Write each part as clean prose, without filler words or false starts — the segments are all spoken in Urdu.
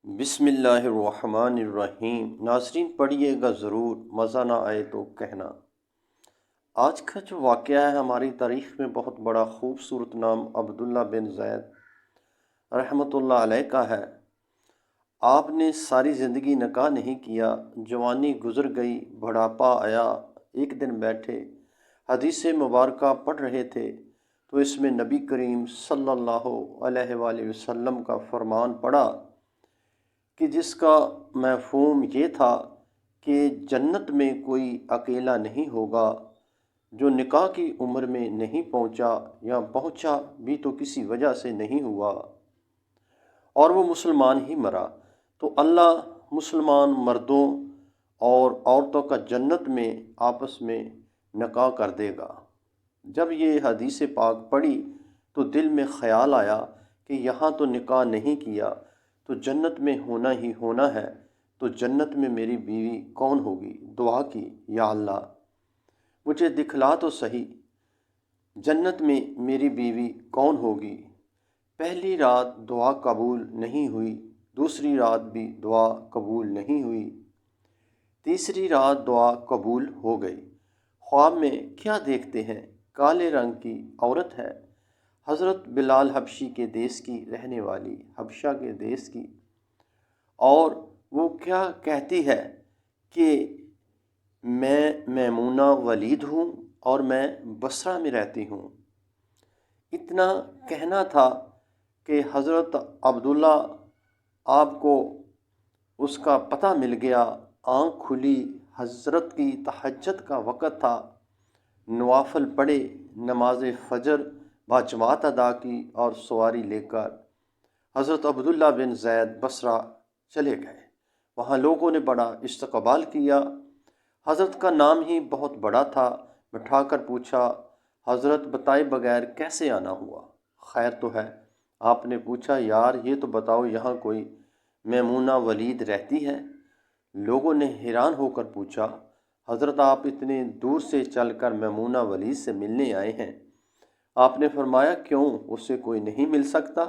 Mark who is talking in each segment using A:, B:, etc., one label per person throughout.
A: بسم اللہ الرحمن الرحیم۔ ناظرین پڑھیے گا ضرور، مزہ نہ آئے تو کہنا۔ آج کا جو واقعہ ہے ہماری تاریخ میں بہت بڑا خوبصورت نام عبداللہ بن زید رحمۃ اللہ علیہ کا ہے۔ آپ نے ساری زندگی نکاح نہیں کیا، جوانی گزر گئی، بڑھاپا آیا۔ ایک دن بیٹھے حدیث مبارکہ پڑھ رہے تھے تو اس میں نبی کریم صلی اللہ علیہ وآلہ وسلم کا فرمان پڑھا کہ جس کا مفہوم یہ تھا کہ جنت میں کوئی اکیلا نہیں ہوگا جو نکاح کی عمر میں نہیں پہنچا یا پہنچا بھی تو کسی وجہ سے نہیں ہوا اور وہ مسلمان ہی مرا، تو اللہ مسلمان مردوں اور عورتوں کا جنت میں آپس میں نکاح کر دے گا۔ جب یہ حدیث پاک پڑھی تو دل میں خیال آیا کہ یہاں تو نکاح نہیں کیا تو جنت میں ہونا ہی ہونا ہے، تو جنت میں میری بیوی کون ہوگی؟ دعا کی، یا اللہ مجھے دکھلا تو صحیح جنت میں میری بیوی کون ہوگی۔ پہلی رات دعا قبول نہیں ہوئی، دوسری رات بھی دعا قبول نہیں ہوئی، تیسری رات دعا قبول ہو گئی۔ خواب میں کیا دیکھتے ہیں؟ کالے رنگ کی عورت ہے، حضرت بلال حبشی کے دیس کی رہنے والی، حبشہ کے دیس کی، اور وہ کیا کہتی ہے کہ میں میمونہ ولید ہوں اور میں بصرہ میں رہتی ہوں۔ اتنا کہنا تھا کہ حضرت عبداللہ آپ کو اس کا پتہ مل گیا، آنکھ کھلی، حضرت کی تہجد کا وقت تھا، نوافل پڑھے، نماز فجر باجماعت ادا کی اور سواری لے کر حضرت عبداللہ بن زید بصرہ چلے گئے۔ وہاں لوگوں نے بڑا استقبال کیا، حضرت کا نام ہی بہت بڑا تھا۔ بٹھا کر پوچھا، حضرت بتائے بغیر کیسے آنا ہوا؟ خیر تو ہے؟ آپ نے پوچھا، یار یہ تو بتاؤ یہاں کوئی میمونہ ولید رہتی ہے؟ لوگوں نے حیران ہو کر پوچھا، حضرت آپ اتنے دور سے چل کر میمونہ ولید سے ملنے آئے ہیں؟ آپ نے فرمایا، کیوں، اس سے کوئی نہیں مل سکتا؟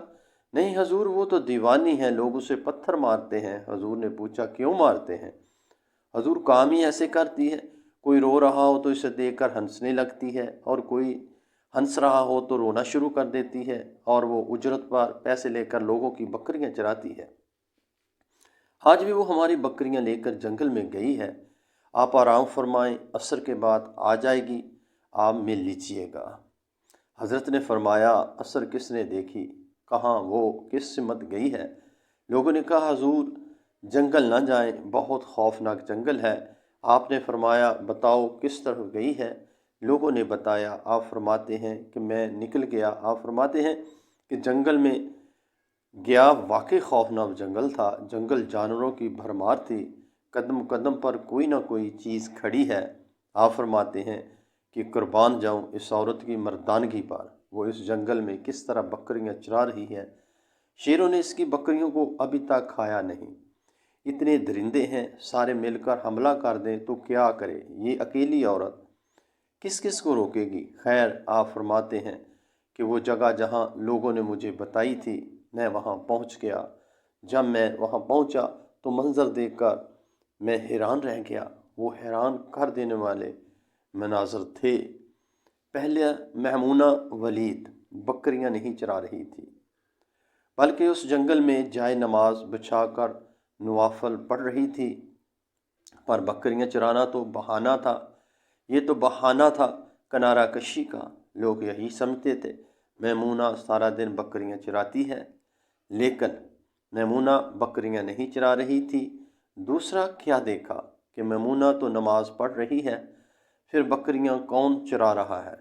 A: نہیں حضور، وہ تو دیوانی ہے، لوگ اسے پتھر مارتے ہیں۔ حضور نے پوچھا، کیوں مارتے ہیں؟ حضور کام ہی ایسے کرتی ہے، کوئی رو رہا ہو تو اسے دیکھ کر ہنسنے لگتی ہے، اور کوئی ہنس رہا ہو تو رونا شروع کر دیتی ہے، اور وہ اجرت پر پیسے لے کر لوگوں کی بکریاں چراتی ہے۔ آج بھی وہ ہماری بکریاں لے کر جنگل میں گئی ہے، آپ آرام فرمائیں، عصر کے بعد آ جائے گی، آپ مل لیجئے گا۔ حضرت نے فرمایا، عصر کس نے دیکھی؟ کہاں، وہ کس سمت گئی ہے؟ لوگوں نے کہا، حضور جنگل نہ جائیں، بہت خوفناک جنگل ہے۔ آپ نے فرمایا، بتاؤ کس طرف گئی ہے؟ لوگوں نے بتایا۔ آپ فرماتے ہیں کہ میں نکل گیا۔ آپ فرماتے ہیں کہ جنگل میں گیا، واقعی خوفناک جنگل تھا، جنگل جانوروں کی بھرمار تھی، قدم قدم پر کوئی نہ کوئی چیز کھڑی ہے۔ آپ فرماتے ہیں کہ قربان جاؤں اس عورت کی مردانگی پر، وہ اس جنگل میں کس طرح بکریاں چرا رہی ہے، شیروں نے اس کی بکریوں کو ابھی تک کھایا نہیں، اتنے درندے ہیں، سارے مل کر حملہ کر دیں تو کیا کرے یہ اکیلی عورت، کس کس کو روکے گی؟ خیر، آپ فرماتے ہیں کہ وہ جگہ جہاں لوگوں نے مجھے بتائی تھی میں وہاں پہنچ گیا۔ جب میں وہاں پہنچا تو منظر دیکھ کر میں حیران رہ گیا، وہ حیران کر دینے والے مناظر تھے۔ پہلے میمونہ ولید بکریاں نہیں چرا رہی تھی، بلکہ اس جنگل میں جائے نماز بچھا کر نوافل پڑھ رہی تھی، پر بکریاں چرانا تو بہانہ تھا، یہ تو بہانہ تھا کنارہ کشی کا۔ لوگ یہی سمجھتے تھے میمونہ سارا دن بکریاں چراتی ہے، لیکن میمونہ بکریاں نہیں چرا رہی تھی۔ دوسرا کیا دیکھا کہ میمونہ تو نماز پڑھ رہی ہے، پھر بکریاں کون چرا رہا ہے؟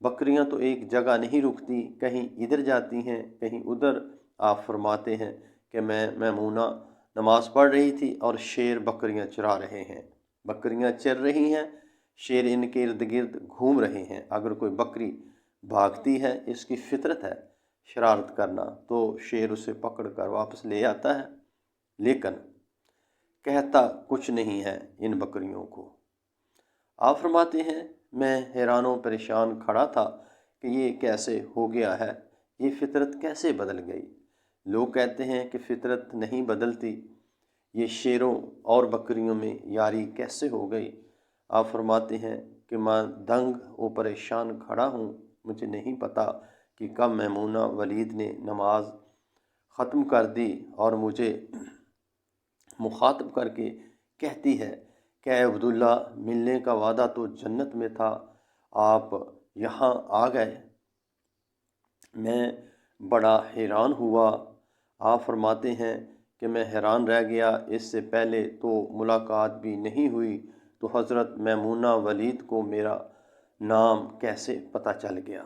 A: بکریاں تو ایک جگہ نہیں رکتی، کہیں ادھر جاتی ہیں کہیں ادھر۔ آپ فرماتے ہیں کہ میں میمونہ نماز پڑھ رہی تھی اور شیر بکریاں چرا رہے ہیں، بکریاں چر رہی ہیں، شیر ان کے ارد گرد گھوم رہے ہیں۔ اگر کوئی بکری بھاگتی ہے، اس کی فطرت ہے شرارت کرنا، تو شیر اسے پکڑ کر واپس لے آتا ہے، لیکن کہتا کچھ نہیں ہے ان بکریوں کو۔ آپ فرماتے ہیں میں حیران و پریشان کھڑا تھا کہ یہ کیسے ہو گیا ہے، یہ فطرت کیسے بدل گئی؟ لوگ کہتے ہیں کہ فطرت نہیں بدلتی، یہ شیروں اور بکریوں میں یاری کیسے ہو گئی؟ آپ فرماتے ہیں کہ میں دنگ و پریشان کھڑا ہوں، مجھے نہیں پتہ کہ کب میمونہ ولید نے نماز ختم کر دی اور مجھے مخاطب کر کے کہتی ہے کہ اے عبداللہ، ملنے کا وعدہ تو جنت میں تھا، آپ یہاں آ گئے۔ میں بڑا حیران ہوا۔ آپ فرماتے ہیں کہ میں حیران رہ گیا، اس سے پہلے تو ملاقات بھی نہیں ہوئی، تو حضرت میمونہ ولید کو میرا نام کیسے پتہ چل گیا؟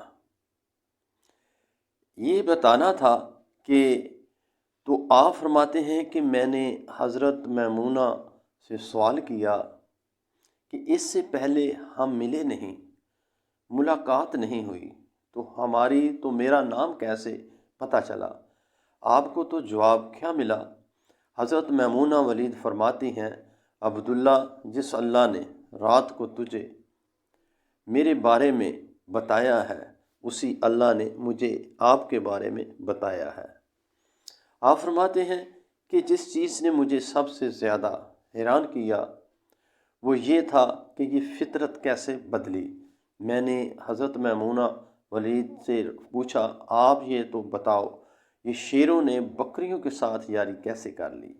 A: یہ بتانا تھا کہ تو آپ فرماتے ہیں کہ میں نے حضرت میمونہ سے سوال کیا کہ اس سے پہلے ہم ملے نہیں، ملاقات نہیں ہوئی، تو میرا نام کیسے پتہ چلا؟ آپ کو تو جواب کیا ملا؟ حضرت میمونہ ولید فرماتی ہیں، عبداللہ، جس اللہ نے رات کو تجھے میرے بارے میں بتایا ہے، اسی اللہ نے مجھے آپ کے بارے میں بتایا ہے۔ آپ فرماتے ہیں کہ جس چیز نے مجھے سب سے زیادہ حیران کیا وہ یہ تھا کہ یہ فطرت کیسے بدلی۔ میں نے حضرت میمونہ ولید سے پوچھا، آپ یہ تو بتاؤ، یہ شیروں نے بکریوں کے ساتھ یاری کیسے کر لی؟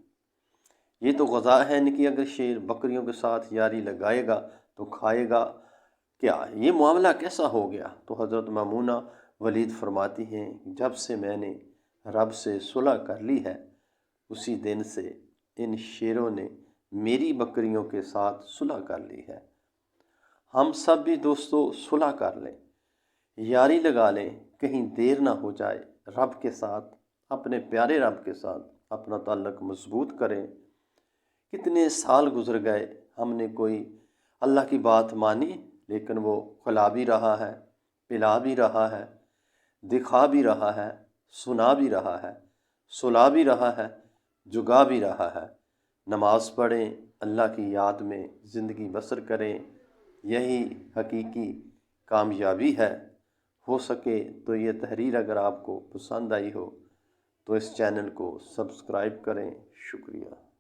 A: یہ تو غذا ہے نہیں کہ اگر شیر بکریوں کے ساتھ یاری لگائے گا تو کھائے گا کیا؟ یہ معاملہ کیسا ہو گیا؟ تو حضرت میمونہ ولید فرماتی ہیں، جب سے میں نے رب سے صلح کر لی ہے، اسی دن سے ان شیروں نے میری بکریوں کے ساتھ صلح کر لی ہے۔ ہم سب بھی دوستو صلح کر لیں، یاری لگا لیں، کہیں دیر نہ ہو جائے، رب کے ساتھ، اپنے پیارے رب کے ساتھ اپنا تعلق مضبوط کریں۔ کتنے سال گزر گئے، ہم نے کوئی اللہ کی بات مانی، لیکن وہ کھلا بھی رہا ہے، پلا بھی رہا ہے، دکھا بھی رہا ہے، سنا بھی رہا ہے، سلا بھی رہا ہے، جگا بھی رہا ہے۔ نماز پڑھیں، اللہ کی یاد میں زندگی بسر کریں، یہی حقیقی کامیابی ہے۔ ہو سکے تو یہ تحریر اگر آپ کو پسند آئی ہو تو اس چینل کو سبسکرائب کریں۔ شکریہ۔